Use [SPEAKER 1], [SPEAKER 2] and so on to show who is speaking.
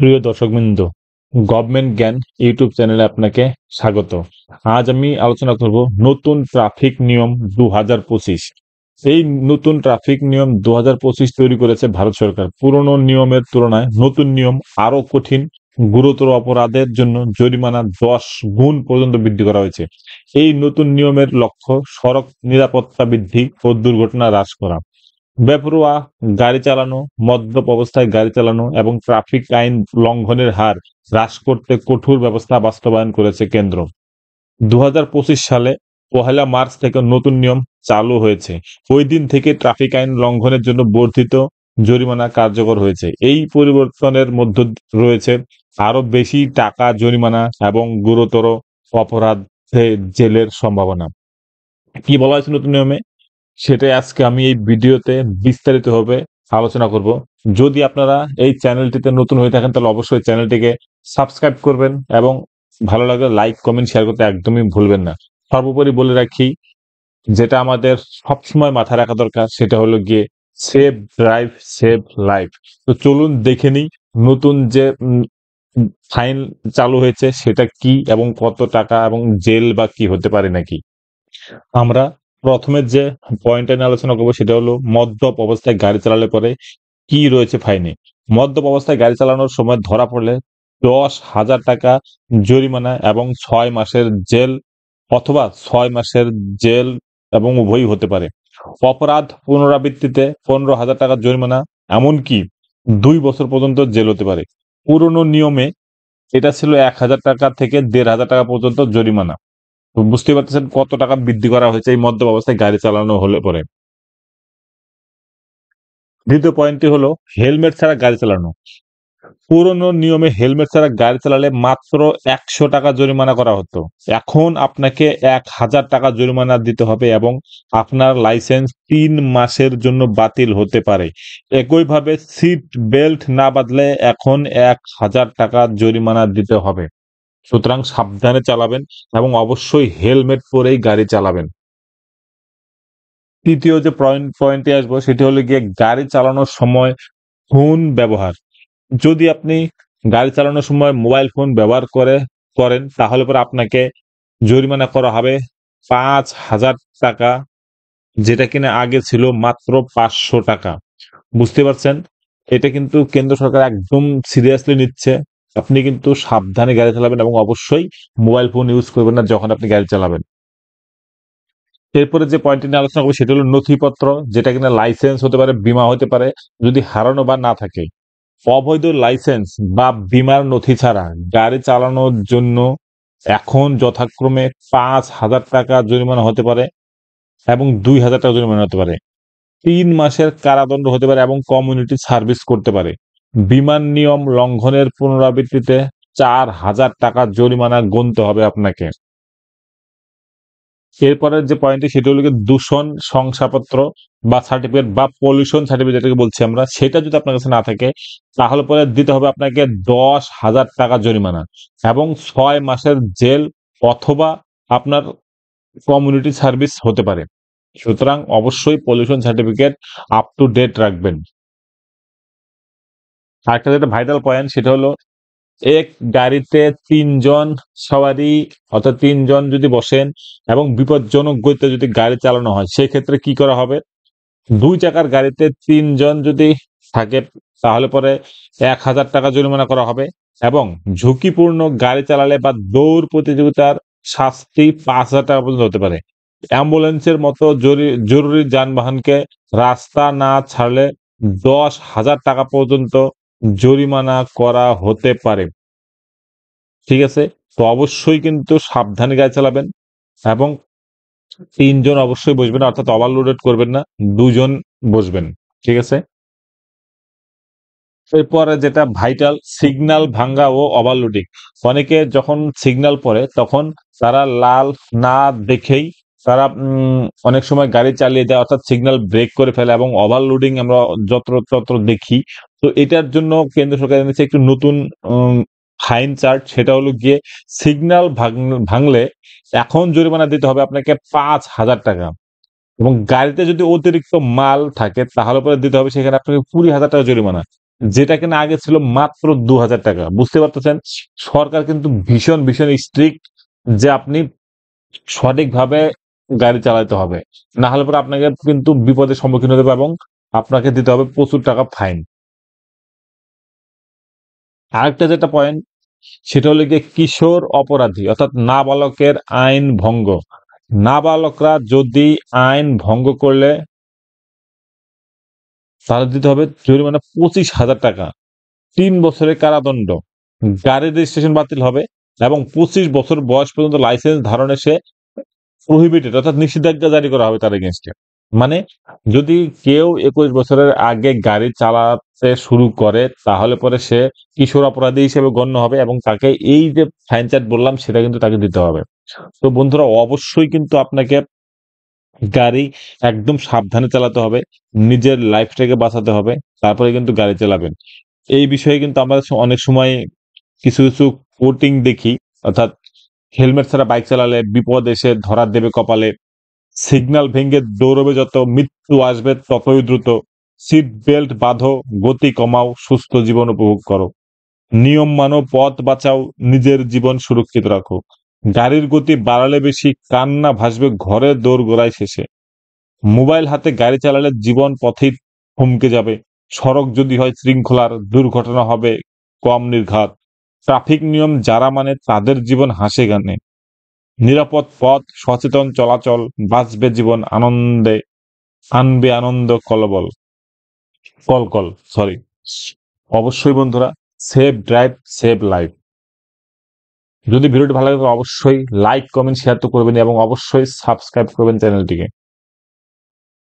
[SPEAKER 1] প্রিয় দর্শকবৃন্দ, গভর্নমেন্ট জ্ঞান ইউটিউব চ্যানেলে আপনাকে স্বাগত। আজ আমি আলোচনা করব নতুন ট্রাফিক নিয়ম 2025। এই নতুন ট্রাফিক নিয়ম 2025 তৈরি করেছে ভারত সরকার। পুরনো নিয়মের তুলনায় নতুন নিয়ম আরো কঠিন, গুরুতর অপরাধের জন্য জরিমানা 10 গুণ পর্যন্ত বৃদ্ধি করা হয়েছে। এই নতুন নিয়মের লক্ষ্য সড়ক নিরাপত্তা বৃদ্ধি ও দুর্ঘটনা হ্রাস করা। বেপরোয়া গাড়ি চালানো, মদ্যপ অবস্থায় গাড়ি চালানো এবং ট্রাফিক আইন লঙ্ঘনের হার হ্রাস করতে কঠোর ব্যবস্থা বাস্তবায়ন করেছে কেন্দ্র। 2025 সালে 1 মার্চ থেকে নতুন নিয়ম চালু হয়েছে। ওই দিন থেকে ট্রাফিক আইন লঙ্ঘনের জন্য বর্ধিত জরিমানা কার্যকর হয়েছে। এই পরিবর্তনের মধ্যে রয়েছে আরো বেশি টাকা জরিমানা এবং গুরুতর অপরাধে জেলের সম্ভাবনা। কি বলা হয়েছে নতুন নিয়মে? সেটাই আজকে আমি এই ভিডিওতে বিস্তারিতভাবে আলোচনা করব। যদি আপনারা এই চ্যানেলটিতে নতুন হয়ে থাকেন তাহলে অবশ্যই চ্যানেলটিকে সাবস্ক্রাইব করবেন এবং ভালো লাগলে লাইক, কমেন্ট, শেয়ার করতে একদমই ভুলবেন না। সর্বোপরি বলে রাখি, যেটা আমাদের সবসময় মাথায় রাখা দরকার সেটা হলো গিয়ে সেভ ড্রাইভ, সেভ লাইফ। তো চলুন দেখে নিই নতুন যে ফাইন চালু হয়েছে সেটা কি এবং কত টাকা এবং জেল বা কি হতে পারে নাকি। আমরা প্রথমে যে পয়েন্টটা নিয়ে আলোচনা করবো সেটা হলো মদ্যপ অবস্থায় গাড়ি চালালে পরে কি রয়েছে ফাইনে। মদ্যপ অবস্থায় গাড়ি চালানোর সময় ধরা পড়লে 10,000 টাকা জরিমানা এবং 6 মাসের জেল অথবা 6 মাসের জেল এবং উভয়ই হতে পারে। অপরাধ পুনরাবৃত্তিতে 15,000 টাকা জরিমানা, এমনকি 2 বছর পর্যন্ত জেল হতে পারে। পুরনো নিয়মে এটা ছিল 1,000 টাকা থেকে 1,500 টাকা পর্যন্ত জরিমানা। তো বুঝতেই পারতেছেন কত টাকা বৃদ্ধি করা হয়েছে এই মদ্যপ অবস্থায় গাড়ি চালানো হলে পরে। দ্বিতীয় পয়েন্টটি হলো হেলমেট ছাড়া গাড়ি চালানো। পুরনো নিয়মে হেলমেট ছাড়া গাড়ি চালালে মাত্র 100 টাকা জরিমানা করা হতো। এখন আপনাকে 1,000 টাকা জরিমানা দিতে হবে এবং আপনার লাইসেন্স 3 মাসের জন্য বাতিল হতে পারে। একইভাবে সিট বেল্ট না বাঁধলে এখন 1,000 টাকা জরিমানা দিতে হবে। সুতরাং সাবধানে চালাবেন এবং অবশ্যই হেলমেট পরেই গাড়ি চালাবেন। তৃতীয় যে পয়েন্টে আসবো সেটি হলো গিয়ে গাড়ি চালানোর সময় ফোন ব্যবহার। যদি আপনি গাড়ি চালানোর সময় মোবাইল ফোন ব্যবহার করেন তাহলে পরে আপনাকে জরিমানা করা হবে 5,000 টাকা, যেটা কিনা আগে ছিল মাত্র 500 টাকা। বুঝতে পারছেন? এটা কিন্তু কেন্দ্র সরকার একদম সিরিয়াসলি নিচ্ছে। আপনি কিন্তু সাবধানে গাড়ি চালাবেন এবং অবশ্যই মোবাইল ফোন ইউজ করবেন না যখন আপনি গাড়ি চালাবেন। এরপরে যে পয়েন্টটি নিয়ে আলোচনা করবো সেটা হলো নথিপত্র, যেটা কিনা লাইসেন্স হতে পারে, বীমা হতে পারে, যদি হারানো বা না থাকে। অবৈধ লাইসেন্স বা বীমার নথি ছাড়া গাড়ি চালানোর জন্য এখন যথাক্রমে 5,000 টাকা জরিমানা হতে পারে এবং 2,000 টাকা জরিমানা হতে পারে। 3 মাসের কারাদণ্ড হতে পারে এবং কমিউনিটি সার্ভিস করতে পারে। বিমান নিয়ম লঙ্ঘনের পুনরাবৃত্তিতে 4,000 টাকা জরিমানা গুনতে হবে আপনাকে। এরপরের যে পয়েন্টটি সেটা হলো গিয়ে দূষণ শংসাপত্র বা সার্টিফিকেট বা পলিউশন সার্টিফিকেট যেটাকে বলছি আমরা, সেটা যদি আপনার কাছে না থাকে তাহলে পরে দিতে হবে আপনাকে 10,000 টাকা জরিমানা এবং 6 মাসের জেল অথবা আপনার কমিউনিটি সার্ভিস হতে পারে। সুতরাং অবশ্যই pollution certificate up to date রাখবেন। আরেকটা যেটা ভাইটাল পয়েন্ট সেটা হলো এক গাড়িতে 3 জন সওয়ারি অর্থাৎ 3 জন যদি বসেন এবং বিপজ্জনক গতিতে যদি গাড়ি চালানো হয় সেক্ষেত্রে কি করা হবে। 2 চাকার গাড়িতে 3 জন যদি থাকে তাহলে পরে 1,000 টাকা জরিমানা করা হবে এবং ঝুঁকিপূর্ণ গাড়ি চালালে বা দৌড় প্রতিযোগিতার শাস্তি 5,000 টাকা পর্যন্ত হতে পারে। অ্যাম্বুলেন্সের মতো জরুরি যানবাহনকে রাস্তা না ছাড়লে 10,000 টাকা পর্যন্ত জরিমানা করা হতে পারে। ঠিক আছে? তো অবশ্যই কিন্তু সাবধানে গাড়ি চালাবেন এবং 3 জন অবশ্যই বসবেন, অর্থাৎ ওভারলোডেড করবেন না। 2 জন বসবেন। ঠিক আছে? এরপরে যেটা ভাইটাল, সিগন্যাল ভাঙ্গা ও ওভারলোডিং। অনেকে যখন সিগন্যাল পড়ে তখন তারা লাল না দেখেই তারা অনেক সময় গাড়ি চালিয়ে দেয়, অর্থাৎ সিগন্যাল ব্রেক করে ফেলে এবং ওভারলোডিং আমরা যত্রতত্র দেখি। তো এটার জন্য কেন্দ্র সরকার এনেছে একটু নতুন উম ফাইন চার্জ, সেটা হলো গিয়ে সিগন্যাল ভাঙলে এখন জরিমানা দিতে হবে আপনাকে 5,000 টাকা এবং গাড়িতে যদি অতিরিক্ত মাল থাকে তাহলে পরে দিতে হবে সেখানে আপনাকে 20,000 টাকা জরিমানা। যেটা কিনা আগে ছিল মাত্র 2000 টাকা। বুঝতে পারতেছেন, সরকার কিন্তু ভীষণ ভীষণ স্ট্রিক্ট যে আপনি সঠিকভাবে গাড়ি চালাতে হবে, না হলে পরে আপনাকে কিন্তু বিপদের সম্মুখীন হতে হবে এবং আপনাকে দিতে হবে প্রচুর টাকা ফাইন। আরেকটা যেটা পয়েন্ট, সেটা হলো গিয়ে কিশোর অপরাধী অর্থাৎ নাবালকের আইন ভঙ্গ। নাবালকরা যদি আইন ভঙ্গ করলে তাহলে দিতে হবে জরিমানা 25,000 টাকা, 3 বছরের কারাদণ্ড, গাড়ির রেজিস্ট্রেশন বাতিল হবে এবং 25 বছর বয়স পর্যন্ত লাইসেন্স ধারণে সে প্রহিবিটেড অর্থাৎ নিষেধাজ্ঞা জারি করা হবে তার এগেনস্টে। মানে যদি কেউ 21 বছরের আগে গাড়ি চালাতে শুরু করে তাহলে পরে সে কিশোর অপরাধী হিসেবে গণ্য হবে এবং তাকে এই যে ফাইন চার্জ বললাম সেটা কিন্তু তাকে দিতে হবে। তো বন্ধুরা, অবশ্যই কিন্তু আপনাকে গাড়ি একদম সাবধানে চালাতে হবে, নিজের লাইফটাকে বাঁচাতে হবে, তারপরে কিন্তু গাড়ি চালাবেন। এই বিষয়ে কিন্তু আমরা অনেক সময় কিছু কিছু কোটিং দেখি, অর্থাৎ হেলমেট ছাড়া বাইক চালালে বিপদ এসে ধরা দেবে কপালে, সিগন্যাল ভেঙে দৌড়বে যত, মৃত্যু আসবে ততই দ্রুত, সিট বেল্ট বাঁধো, গতি কমাও, সুস্থ জীবন উপভোগ করো, নিয়ম মানো, পথ বাঁচাও, নিজের জীবন সুরক্ষিত রাখো, গাড়ির গতি বাড়ালে বেশি কান্না ভাসবে ঘরে দৌড় গোড়ায় শেষে, মোবাইল হাতে গাড়ি চালালে জীবন পথেই থমকে যাবে, সড়ক যদি হয় শৃঙ্খলার দুর্ঘটনা হবে কম নির্ঘাত, ট্রাফিক নিয়ম যারা মানে তাদের জীবন হাসে গানে, নিরাপদ পথ, সচেতন চলাচল, বাঁচবে জীবন আনন্দে, আনবে আনন্দ কলবল কলকল সরি। অবশ্যই বন্ধুরা, সেভ ড্রাইভ সেভ লাইফ। যদি ভিডিওটি ভালো লাগে অবশ্যই লাইক কমেন্ট শেয়ার তো করবেন এবং অবশ্যই সাবস্ক্রাইব করবেন চ্যানেলটিকে।